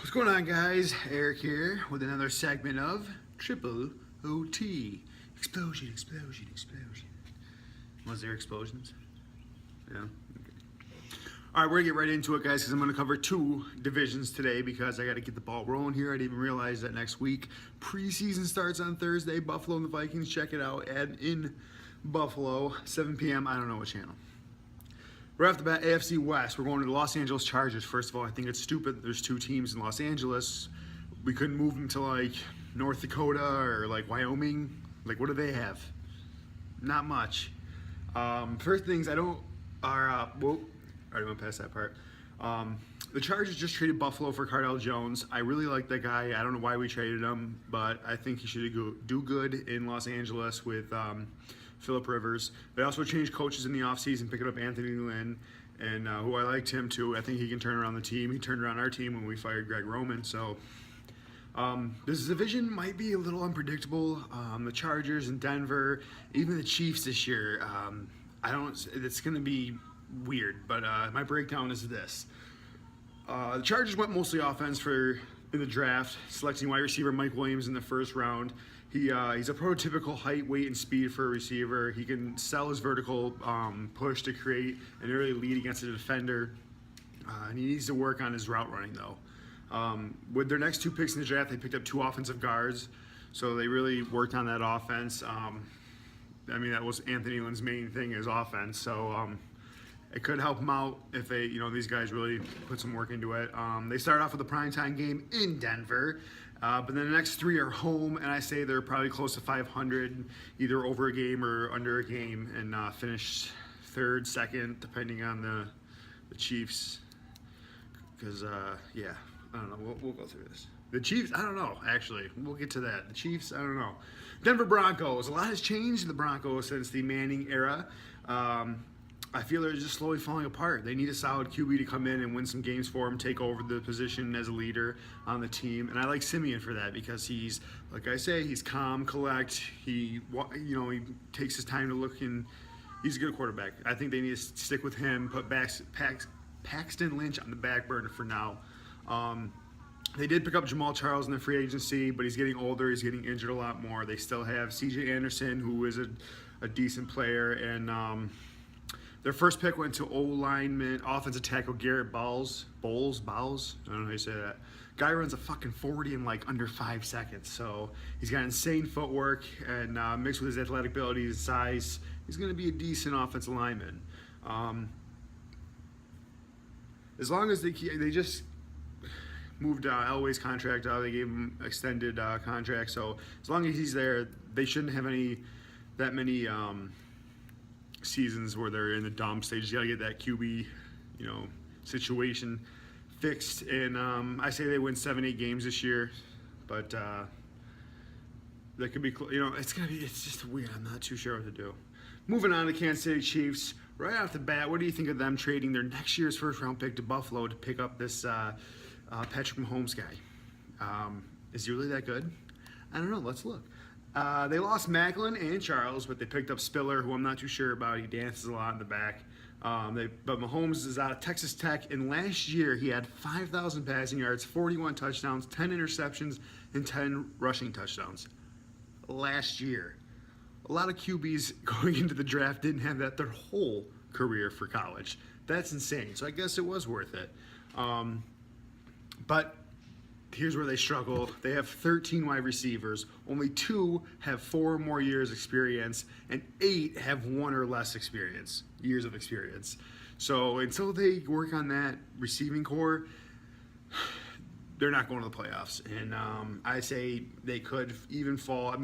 What's going on, guys? Eric here with another segment of Triple OT. Explosion, explosion, explosion. Was there explosions? Yeah? Okay. Alright, we're going to get right into it, guys, because I'm going to cover two divisions today because I got to get the ball rolling here. I didn't even realize that next week preseason starts on Thursday. Buffalo and the Vikings, check it out. In Buffalo, 7 p.m. I don't know what channel. Right off the bat, AFC West, we're going to the Los Angeles Chargers. First of all, I think it's stupid there's two teams in Los Angeles. We couldn't move them to, like, North Dakota or, like, Wyoming. Like, what do they have? Not much. First things, I already went past that part. The Chargers just traded Buffalo for Cardell Jones. I really like that guy. I don't know why we traded him, but I think he should do good in Los Angeles with Phillip Rivers. They also changed coaches in the offseason, picking up Anthony Lynn, and who I liked him too. I think he can turn around the team. He turned around our team when we fired Greg Roman. So this division might be a little unpredictable. The Chargers and Denver, even the Chiefs this year. It's going to be weird. But my breakdown is this: the Chargers went mostly offense in the draft, selecting wide receiver Mike Williams in the first round. He's a prototypical height, weight, and speed for a receiver. He can sell his vertical push to create and really lead against a defender. And he needs to work on his route running, though. With their next two picks in the draft, they picked up two offensive guards, so they really worked on that offense. That was Anthony Lynn's main thing, is offense. So it could help them out if these guys really put some work into it. They started off with a primetime game in Denver. But then the next three are home, and I say they're probably close to 500, either over a game or under a game, and finish third, second, depending on the Chiefs. Because, I don't know. We'll go through this. The Chiefs, I don't know, actually. We'll get to that. The Chiefs, I don't know. Denver Broncos. A lot has changed in the Broncos since the Manning era. I feel they're just slowly falling apart. They need a solid QB to come in and win some games for them, take over the position as a leader on the team. And I like Simeon for that because he's, like I say, he's calm, collect. He takes his time to look, and he's a good quarterback. I think they need to stick with him, put Paxton Lynch on the back burner for now. They did pick up Jamal Charles in the free agency, but he's getting older. He's getting injured a lot more. They still have C.J. Anderson, who is a decent player, and their first pick went to O-lineman, offensive tackle Garrett Bowles. I don't know how you say that. Guy runs a fucking 40 in like under 5 seconds. So he's got insane footwork, and mixed with his athletic ability and size, he's going to be a decent offensive lineman. As long as they just moved Elway's contract out, they gave him extended contract. So as long as he's there, they shouldn't have that many seasons where they're in the dumps. They just got to get that QB, situation fixed. And I say they win 7-8 games this year, but that could be, it's just weird. I'm not too sure what to do. Moving on to Kansas City Chiefs. Right off the bat, what do you think of them trading their next year's first-round pick to Buffalo to pick up this Patrick Mahomes guy? Is he really that good? I don't know. Let's look. They lost Macklin and Charles, but they picked up Spiller, who I'm not too sure about. He dances a lot in the back. But Mahomes is out of Texas Tech, and last year he had 5,000 passing yards, 41 touchdowns, 10 interceptions, and 10 rushing touchdowns. Last year. A lot of QBs going into the draft didn't have that their whole career for college. That's insane. So I guess it was worth it. But here's where they struggle. They have 13 wide receivers. Only 2 have 4 or more years experience, and 8 have 1 or less years of experience. So until they work on that receiving core, they're not going to the playoffs. And I say they could even fall.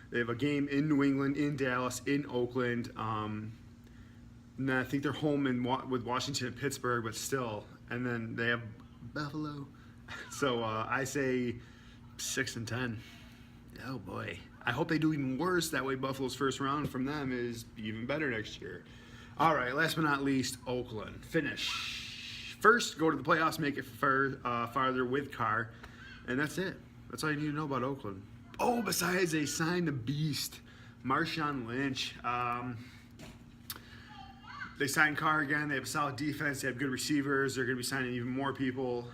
They have a game in New England, in Dallas, in Oakland. And I think they're home with Washington and Pittsburgh, but still. And then they have Buffalo. So I say 6-10. Oh boy! I hope they do even worse. That way, Buffalo's first round from them is even better next year. All right. Last but not least, Oakland finish first. Go to the playoffs. Make it farther with Carr, and that's it. That's all you need to know about Oakland. Oh, besides they signed the beast, Marshawn Lynch. They signed Carr again. They have a solid defense. They have good receivers. They're going to be signing even more people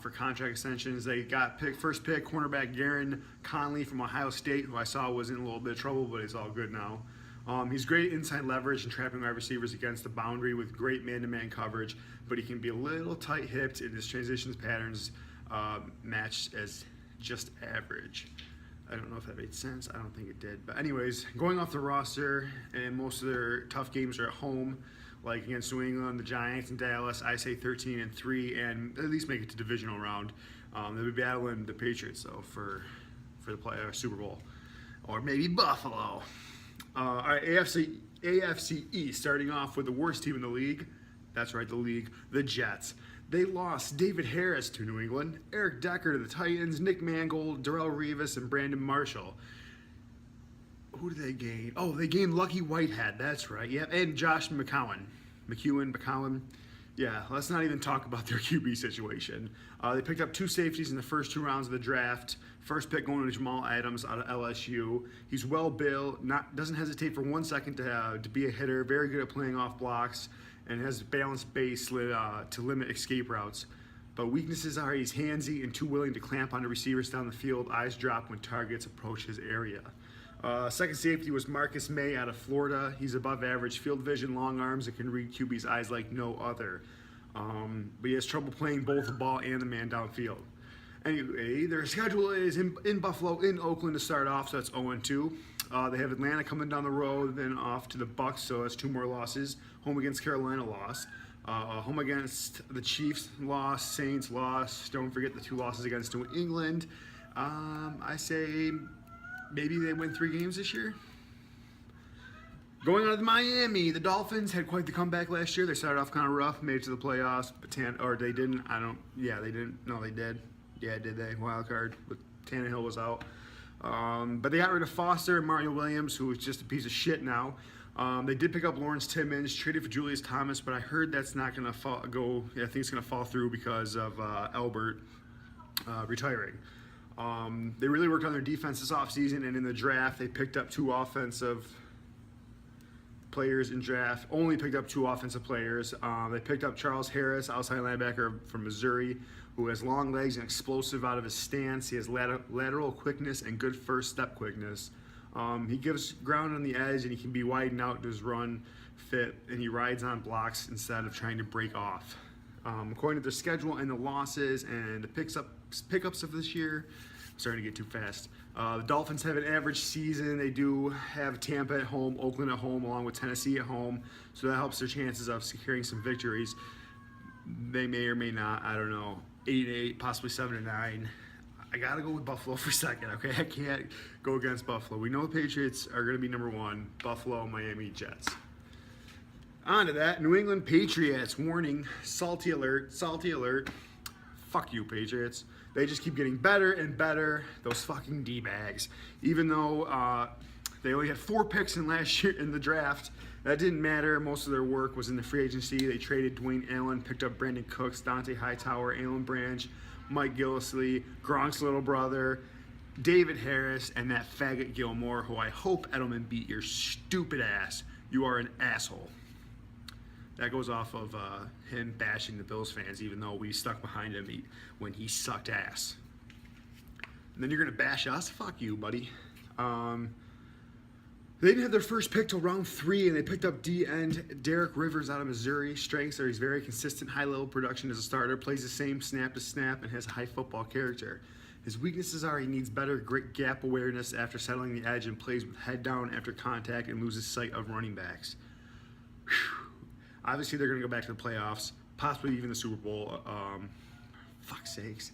for contract extensions. They got first pick cornerback Garen Conley from Ohio State, who I saw was in a little bit of trouble, but he's all good now. He's great inside leverage and trapping wide receivers against the boundary with great man-to-man coverage, but he can be a little tight-hipped, and his transitions patterns match as just average. I don't know if that made sense. I don't think it did. But anyways, going off the roster, and most of their tough games are at home, like against New England, the Giants, and Dallas. I say 13-3, and at least make it to divisional round. They'll be battling the Patriots though for the Super Bowl, or maybe Buffalo. All right, AFC East, starting off with the worst team in the league. That's right, the league, the Jets. They lost David Harris to New England, Eric Decker to the Titans, Nick Mangold, Darrell Revis, and Brandon Marshall. Who did they gain? Oh, they gained Lucky Whitehead. That's right. Yep, and Josh McCown. Yeah, let's not even talk about their QB situation. They picked up 2 safeties in the first 2 rounds of the draft. First pick going to Jamal Adams out of LSU. He's well built, doesn't hesitate for 1 second to be a hitter. Very good at playing off blocks, and has a balanced base to limit escape routes. But weaknesses are he's handsy and too willing to clamp onto receivers down the field. Eyes drop when targets approach his area. Second safety was Marcus May out of Florida. He's above average field vision, long arms, and can read QB's eyes like no other. But he has trouble playing both the ball and the man downfield. Anyway, their schedule is in Buffalo, in Oakland to start off, so that's 0-2. They have Atlanta coming down the road, then off to the Bucs, so that's 2 more losses. Home against Carolina, loss. Home against the Chiefs, loss. Saints, loss. Don't forget the 2 losses against New England. I say maybe they win 3 games this year. Going on to Miami, the Dolphins had quite the comeback last year. They started off kind of rough, made it to the playoffs, but they didn't. They didn't. No, they did. Yeah, did they? Wild card, but Tannehill was out. But they got rid of Foster and Mario Williams, who is just a piece of shit now. They did pick up Lawrence Timmons, traded for Julius Thomas, but I heard that's not going to go. I think it's going to fall through because of Albert retiring. They really worked on their defense this offseason, and in the draft, they picked up 2 offensive players in draft. Only picked up 2 offensive players. They picked up Charles Harris, outside linebacker from Missouri, who has long legs and explosive out of his stance. He has lateral quickness and good first step quickness. He gives ground on the edge, and he can be widened out to his run fit, and he rides on blocks instead of trying to break off. According to their schedule and the losses and the pickups of this year, I'm starting to get too fast. The Dolphins have an average season. They do have Tampa at home, Oakland at home, along with Tennessee at home, so that helps their chances of securing some victories. They may or may not, I don't know, 8-8, possibly 7-9. I gotta go with Buffalo for second, okay? I can't go against Buffalo. We know the Patriots are gonna be number 1. Buffalo, Miami, Jets. On to that, New England Patriots. Warning, salty alert, salty alert. Fuck you, Patriots. They just keep getting better and better, those fucking D-bags. Even though they only had 4 picks in last year in the draft, that didn't matter. Most of their work was in the free agency. They traded Dwayne Allen, picked up Brandon Cooks, Dante Hightower, Alan Branch, Mike Gillislee, Gronk's little brother, David Harris, and that faggot Gilmore, who I hope Edelman beat your stupid ass. You are an asshole. That goes off of him bashing the Bills fans, even though we stuck behind him when he sucked ass. And then you're going to bash us? Fuck you, buddy. They didn't have their first pick till round 3, and they picked up D-end Derek Rivers out of Missouri. Strengths are he's very consistent, high-level production as a starter, plays the same snap to snap, and has a high football character. His weaknesses are he needs better gap awareness after settling the edge and plays with head down after contact and loses sight of running backs. Whew. Obviously, they're going to go back to the playoffs, possibly even the Super Bowl. Fuck's sakes.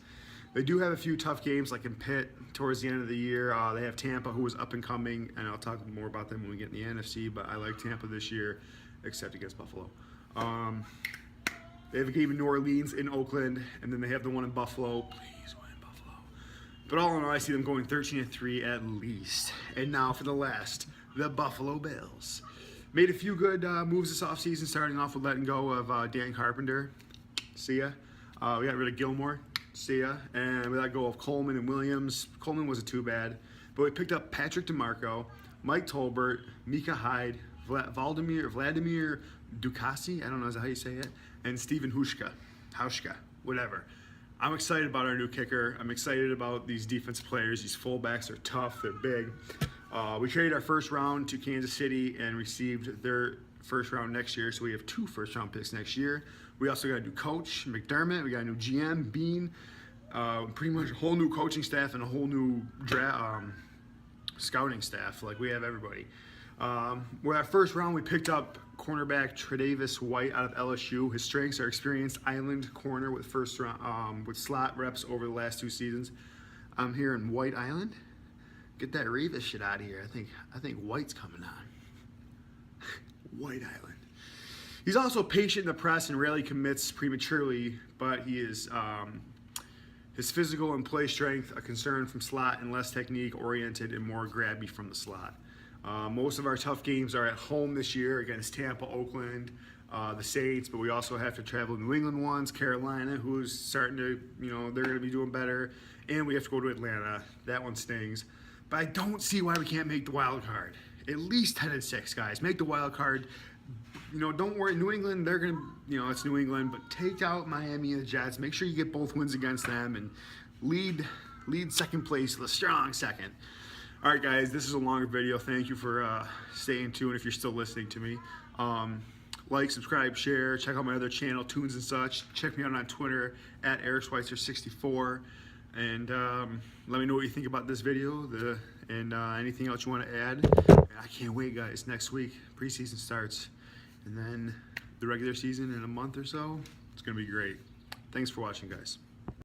They do have a few tough games, like in Pitt towards the end of the year. They have Tampa, who was up and coming, and I'll talk more about them when we get in the NFC, but I like Tampa this year, except against Buffalo. They have a game in New Orleans, in Oakland, and then they have the one in Buffalo. Please win Buffalo. But all in all, I see them going 13-3 at least. And now for the last, the Buffalo Bills. Made a few good moves this offseason, starting off with letting go of Dan Carpenter. See ya. We got rid of Gilmore. See ya. And we let go of Coleman and Williams. Coleman wasn't too bad. But we picked up Patrick DeMarco, Mike Tolbert, Micah Hyde, Vladimir Dukasi, I don't know how you say it, and Steven Hauschka, whatever. I'm excited about our new kicker. I'm excited about these defensive players. These fullbacks are tough, they're big. We traded our first round to Kansas City and received their first round next year, so we have 2 first-round picks next year. We also got a new coach, McDermott. We got a new GM, Bean. Pretty much a whole new coaching staff and a whole new scouting staff. Like, we have everybody. We're at first round. We picked up cornerback Tre'Davious White out of LSU. His strengths are experienced island corner with first round with slot reps over the last 2 seasons. I'm here in White Island. Get that Revis shit out of here. I think White's coming on. White Island. He's also patient in the press and rarely commits prematurely, but he is his physical and play strength a concern from slot and less technique oriented and more grabby from the slot. Most of our tough games are at home this year against Tampa, Oakland, the Saints, but we also have to travel New England ones, Carolina, who's starting to, they're going to be doing better, and we have to go to Atlanta. That one stings. But I don't see why we can't make the wild card. At least 10-6, guys. Make the wild card. Don't worry. New England, they're going to, it's New England, but take out Miami and the Jets. Make sure you get both wins against them and lead second place with a strong second. All right, guys, this is a longer video. Thank you for staying tuned if you're still listening to me. Like, subscribe, share. Check out my other channel, Tunes and Such. Check me out on Twitter at EricSweitzer64. And let me know what you think about this video and anything else you want to add. And I can't wait, guys. Next week, preseason starts. And then the regular season in a month or so. It's going to be great. Thanks for watching, guys.